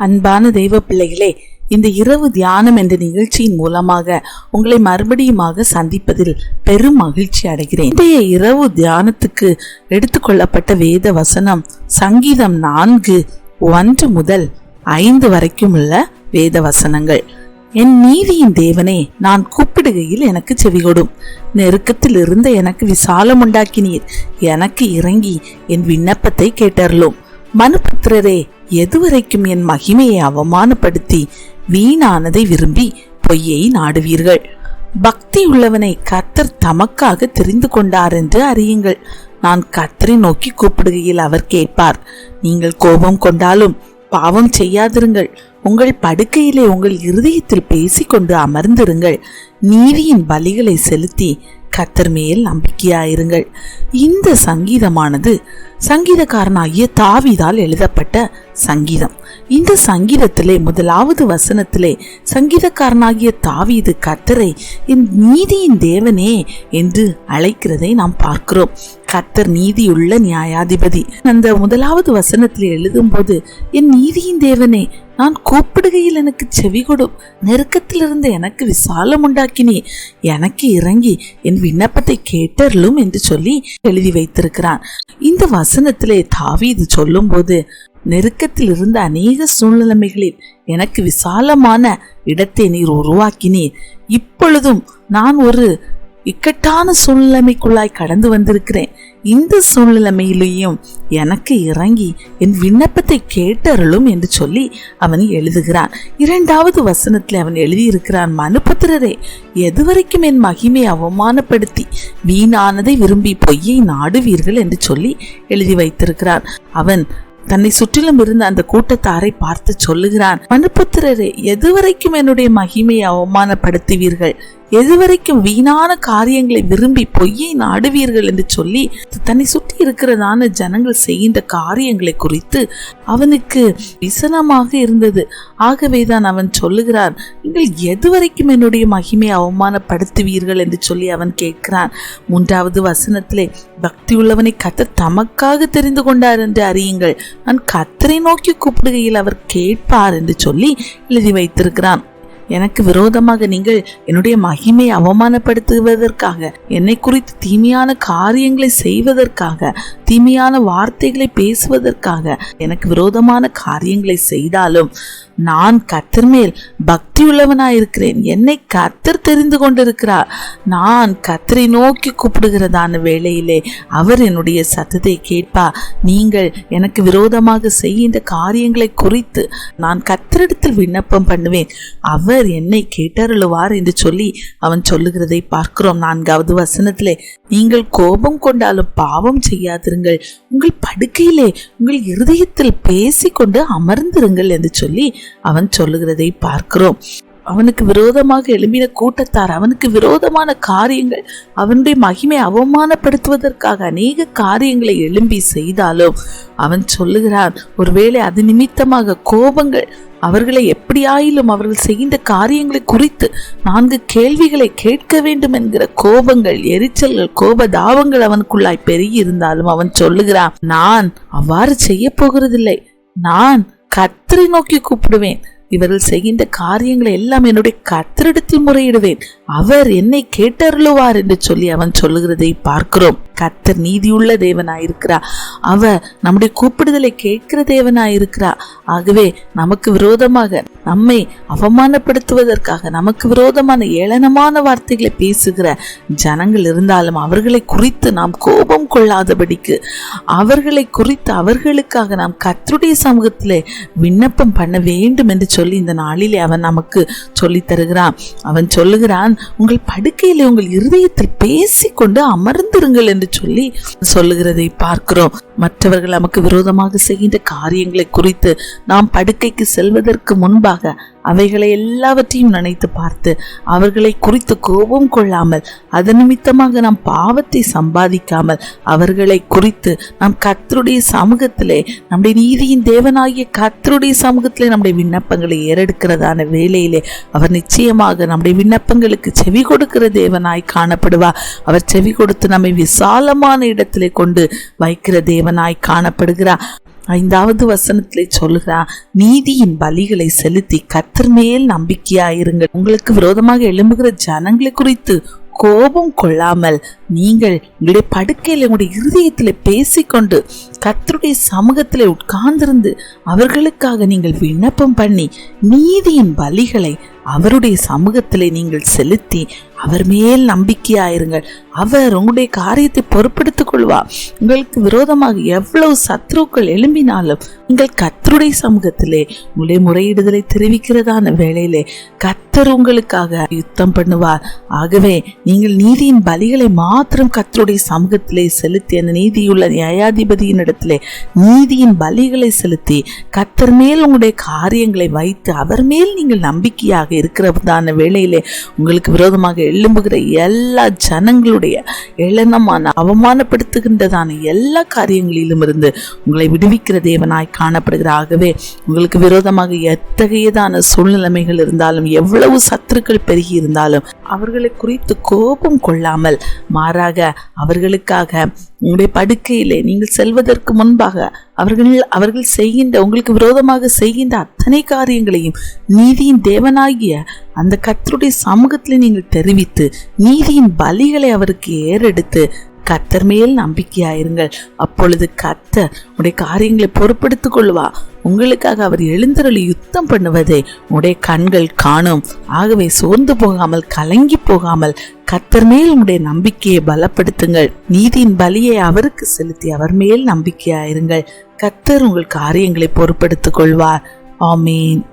அன்பான தெய்வ பிள்ளைகளே, இந்த இரவு தியானம் என்ற நிகழ்ச்சியின் மூலமாக உங்களை மறுபடியுமாக சந்திப்பதில் பெரும் மகிழ்ச்சி அடைகிறேன். இன்றைய இரவு தியானத்துக்கு எடுத்துக்கொள்ளப்பட்ட வேத வசனம் சங்கீதம் 4:1 முதல் 5 வரைக்கும் உள்ள வேத வசனங்கள். என் நீதியின் தேவனே, நான் கூப்பிடுகையில் எனக்கு செவிகொடும். நெருக்கத்தில் இருந்த எனக்கு விசாலம் உண்டாக்கினீர். எனக்கு இறங்கி என் விண்ணப்பத்தை கேட்டருளும். மனுபுத்திரரே, எதுவரைக்கும் என் மகிமையை அவமானப்படுத்தி வீணானதை விரும்பி பொய்யை நாடுவீர்கள்? பக்தி உள்ளவனை கர்த்தர் தமக்காக தெரிந்து கொண்டார் என்று அறியுங்கள். நான் கர்த்தரை நோக்கி கூப்பிடுகையில் அவர் கேட்பார். நீங்கள் கோபம் கொண்டாலும் பாவம் செய்யாதிருங்கள். உங்கள் படுக்கையிலே உங்கள் இருதயத்தில் பேசிக்கொண்டு அமர்ந்திருங்கள். நீதியின் பலிகளை செலுத்தி கர்த்தர் மேல் நம்பிக்கையாயிருங்கள். இந்த சங்கீதமானது சங்கீதக்காரனாகிய தாவீதால் எழுதப்பட்ட சங்கீதம். இந்த சங்கீதத்திலே முதலாவது வசனத்திலே சங்கீதக்காரனாகிய தாவீது கர்த்தரை என் நீதியின் தேவனே என்று அழைக்கிறதை நாம் பார்க்கிறோம். கர்த்தர் நீதியுள்ள நியாயாதிபதி. அந்த முதலாவது வசனத்திலே எழுதும் போது, என் நீதியின் தேவனே, நான் கூப்பிடுகையில் எனக்கு செவி கொடும். நெருக்கத்திலிருந்து எனக்கு விசாலம் உண்டாக்கினே. எனக்கு இறங்கி என் விண்ணப்பத்தை கேட்டருளும் என்று சொல்லி எழுதி வைத்திருக்கிறான். இந்த வசனத்திலே தாவீது சொல்லும் போது, நெருக்கத்தில் இருந்த அநேக சூழ்நிலைகளில் எனக்கு விசாலமான இடத்தை நீர் உருவாக்கினீர். இப்பொழுதும் நான் ஒரு இக்கட்டான சூழ்நிலைக்குள்ளாய் கடந்து வந்திருக்கிறேன். இந்த சூழ்நிலையிலேயும் எனக்கு இறங்கி என் விண்ணப்பத்தை கேட்டருளும் என்று சொல்லி அவன் எழுதுகிறான். 2வது வசனத்தில் அவன் எழுதியிருக்கிறான், மனுபுத்திரரே, எதுவரைக்கும் என் மகிமையை அவமானப்படுத்தி வீணானதை விரும்பி பொய்யை நாடுவீர்கள் என்று சொல்லி எழுதி வைத்திருக்கிறான். அவன் தன்னை சுற்றிலும் இருந்த அந்த கூட்டத்தாரை பார்த்து சொல்லுகிறான், மனுபுத்திரரே, எதுவரைக்கும் என்னுடைய மகிமையை அவமானப்படுத்துவீர்கள்? எதுவரைக்கும் வீணான காரியங்களை விரும்பி பொய்யை நாடுவீர்கள் என்று சொல்லி தன்னை சுற்றி இருக்கிறதான ஜனங்கள் செய்கின்ற காரியங்களை குறித்து அவனுக்கு விசனமாக இருந்தது. ஆகவேதான் அவன் சொல்லுகிறான், நீங்கள் எதுவரைக்கும் என்னுடைய மகிமையை அவமானப்படுத்துவீர்கள் என்று சொல்லி அவன் கேட்கிறான். 3வது வசனத்திலே, பக்தி உள்ளவனை கர்த்தர் தமக்காக தெரிந்து கொண்டார் என்று அறியுங்கள். நான் கர்த்தரை நோக்கி கூப்பிடுகையில் அவர் கேட்பார் என்று சொல்லி எழுதி வைத்திருக்கிறான். எனக்கு விரோதமாக நீங்கள் என்னுடைய மகிமையை அவமானப்படுத்துவதற்காக, என்னை குறித்து தீமையான காரியங்களை செய்வதற்காக, தீமையான வார்த்தைகளை பேசுவதற்காக எனக்கு விரோதமான காரியங்களை செய்தாலும் நான் கர்த்தர் மேல் பக்தி உள்ளவனாயிருக்கிறேன். என்னை கர்த்தர் தெரிந்து கொண்டிருக்கிறார். நான் கர்த்தரை நோக்கி கூப்பிடுகிறதான வேளையிலே அவர் என்னுடைய சத்தத்தை கேட்பார். நீங்கள் எனக்கு விரோதமாக செய்கின்ற காரியங்களை குறித்து நான் கர்த்தரிடத்தில் விண்ணப்பம் பண்ணுவேன். அவர் என்னை கேட்டருளுவார் என்று சொல்லி அவன் சொல்லுகிறதை பார்க்கிறோம். 4வது வசனத்திலே, நீங்கள் கோபம் கொண்டாலும் பாவம் செய்யாதிருங்கள். உங்கள் படுக்கையிலே உங்கள் இருதயத்தில் பேசிக்கொண்டு அமர்ந்திருங்கள் என்று சொல்லி அவன் சொல்லுகிறதை பார்க்கிறோம். அவனுக்கு விரோதமாக எழும்பின கூட்டத்தார், அவனுக்கு விரோதமான காரியங்கள், அவனுடைய மகிமை அவமானப்படுத்துவதற்காக அநேக காரியங்களை எழும்பி செய்தாலும் அவன் சொல்லுகிறான், ஒருவேளை அது நிமித்தமாக கோபங்கள் அவர்களை எப்படியாயிலும் அவர்கள் செய்கின்ற காரியங்களை குறித்து 4 கேள்விகளை கேட்க வேண்டும் என்கிற கோபங்கள், எரிச்சல்கள், கோபதாபங்கள் அவனுக்குள்ளாய் பெருகி இருந்தாலும் அவன் சொல்லுகிறான், நான் அவ்வாறு செய்ய போகிறதில்லை. நான் கர்த்தரை நோக்கி கூப்பிடுவேன். இவர்கள் செய்கின்ற காரியங்களை எல்லாம் என்னுடைய கர்த்தரிடத்தில் முறையிடுவேன். அவர் என்னை கேட்டருளுவார் என்று சொல்லி அவன் சொல்லுகிறதை பார்க்கிறோம். கர்த்தர் நீதியுள்ள தேவனாயிருக்கிறார். அவர் நம்முடைய கூப்பிடுதலை கேட்கிற தேவனாயிருக்கிறார். ஆகவே நமக்கு விரோதமாக, நம்மை அவமானப்படுத்துவதற்காக, நமக்கு விரோதமான ஏளனமான வார்த்தைகளை பேசுகிற ஜனங்கள் இருந்தாலும் அவர்களை குறித்து நாம் கோபம் கொள்ளாதபடிக்கு, அவர்களை குறித்து அவர்களுக்காக நாம் கர்த்தருடைய சமூகத்திலே விண்ணப்பம் பண்ண வேண்டும் என்று சொல்லி இந்த நாளிலே அவன் நமக்கு சொல்லி தருகிறான். அவன் சொல்லுகிறான், உங்கள் படுக்கையிலே உங்கள் இருதயத்தில் பேசிக்கொண்டு அமர்ந்திருங்கள் என்று சொல்லி சொல்லுகிறதை பார்க்கிறோம். மற்றவர்கள் நமக்கு விரோதமாக செய்கின்ற காரியங்களை குறித்து நாம் படுக்கைக்கு செல்வதற்கு முன்பாக அவைகளை எல்லாவற்றையும் நினைத்து பார்த்து அவர்களை குறித்து கோபம் கொள்ளாமல், அதன் நிமித்தமாக நாம் பாவத்தை சம்பாதிக்காமல், அவர்களை குறித்து நாம் கர்த்தருடைய சமூகத்திலே, நம்முடைய நீதியின் தேவனாகிய கர்த்தருடைய சமூகத்திலே நம்முடைய விண்ணப்பங்களை ஏறெடுக்கிறதான வேளையிலே அவர் நிச்சயமாக நம்முடைய விண்ணப்பங்களுக்கு செவி கொடுக்கிற தேவனாய் காணப்படுவார். அவர் செவி கொடுத்து நம்மை விசாலமான இடத்திலே கொண்டு வைக்கிற தேவனாய் காணப்படுகிறார். 5வது வசனத்திலே சொல்லுகிறார், நீதியின் பலிகளை செலுத்தி கர்த்தர் மேல் நம்பிக்கையாயிருங்கள். உங்களுக்கு விரோதமாக எழும்புகிற ஜனங்களை குறித்து கோபம் கொள்ளாமல் நீங்கள் உங்களுடைய படுக்கையில் உங்களுடைய இருதயத்தில் பேசிக்கொண்டு கர்த்தருடைய சமூகத்தில் உட்கார்ந்திருந்து அவர்களுக்காக நீங்கள் விண்ணப்பம் பண்ணி நீதியின் பலிகளை அவருடைய சமூகத்திலே நீங்கள் செலுத்தி அவர் மேல் நம்பிக்கையாயிருங்கள். அவர் உங்களுடைய காரியத்தை பொறுப்பெடுத்துக் கொள்வார். உங்களுக்கு விரோதமாக எவ்வளவு சத்ருக்கள் எழும்பினாலும் நீங்கள் கர்த்தருடைய சமூகத்திலே உங்களுடைய முறையீடுதலை தெரிவிக்கிறதான வேளையிலே கர்த்தர் உங்களுக்காக யுத்தம் பண்ணுவார். ஆகவே நீங்கள் நீதியின் பலிகளை மாத்திரம் கர்த்தருடைய சமூகத்திலே செலுத்தி அந்த நீதியுள்ள நியாயாதிபதியின் இடத்திலே நீதியின் பலிகளை செலுத்தி கர்த்தர் மேல் உங்களுடைய காரியங்களை வைத்து அவர் மேல் நீங்கள் நம்பிக்கையாக இருக்கிறதான வேளையிலே உங்களுக்கு விரோதமாக எழும்புகிற எல்லா ஜனங்களுடைய ஏளனமான அவமானப்படுத்துகின்றதான எல்லா காரியங்களிலும் இருந்து உங்களை விடுவிக்கிற தேவனாய் காணப்படுகிற. ஆகவே உங்களுக்கு விரோதமாக எத்தகையதான சூழ்நிலைமைகள் இருந்தாலும் எவ்வளவு சத்துருக்கள் பெருகி இருந்தாலும் அவர்களை குறித்து கோபம் கொள்ளாமல் மாறாக அவர்களுக்காக உங்களுடைய படுக்கையிலே நீங்கள் செல்வதற்கு முன்பாக அவர்கள் செய்கின்ற உங்களுக்கு விரோதமாக செய்கின்ற அத்தனை காரியங்களையும் நீதியின் தேவனாகிய அந்த கர்த்தருடைய சமூகத்தில் நீங்கள் தெரிவித்து நீதியின் பலிகளை அவருக்கு ஏறெடுத்து கர்த்தர் மேல் நம்பிக்கையாயிருங்கள். அப்பொழுது கர்த்தர் உடைய காரியங்களை பொறுப்பெடுத்துக் கொள்வா. உங்களுக்காக அவர் எழுந்தருளி யுத்தம் பண்ணுவதை உடைய கண்கள் காணும். ஆகவே சோர்ந்து போகாமல் கலங்கி போகாமல் கர்த்தர் மேல் உடைய நம்பிக்கையை பலப்படுத்துங்கள். நீதியின் பலியை அவருக்கு செலுத்தி அவர் மேல் நம்பிக்கையாயிருங்கள். கர்த்தர் உங்கள் காரியங்களை பொறுப்பெடுத்துக் கொள்வார். ஆமீன்.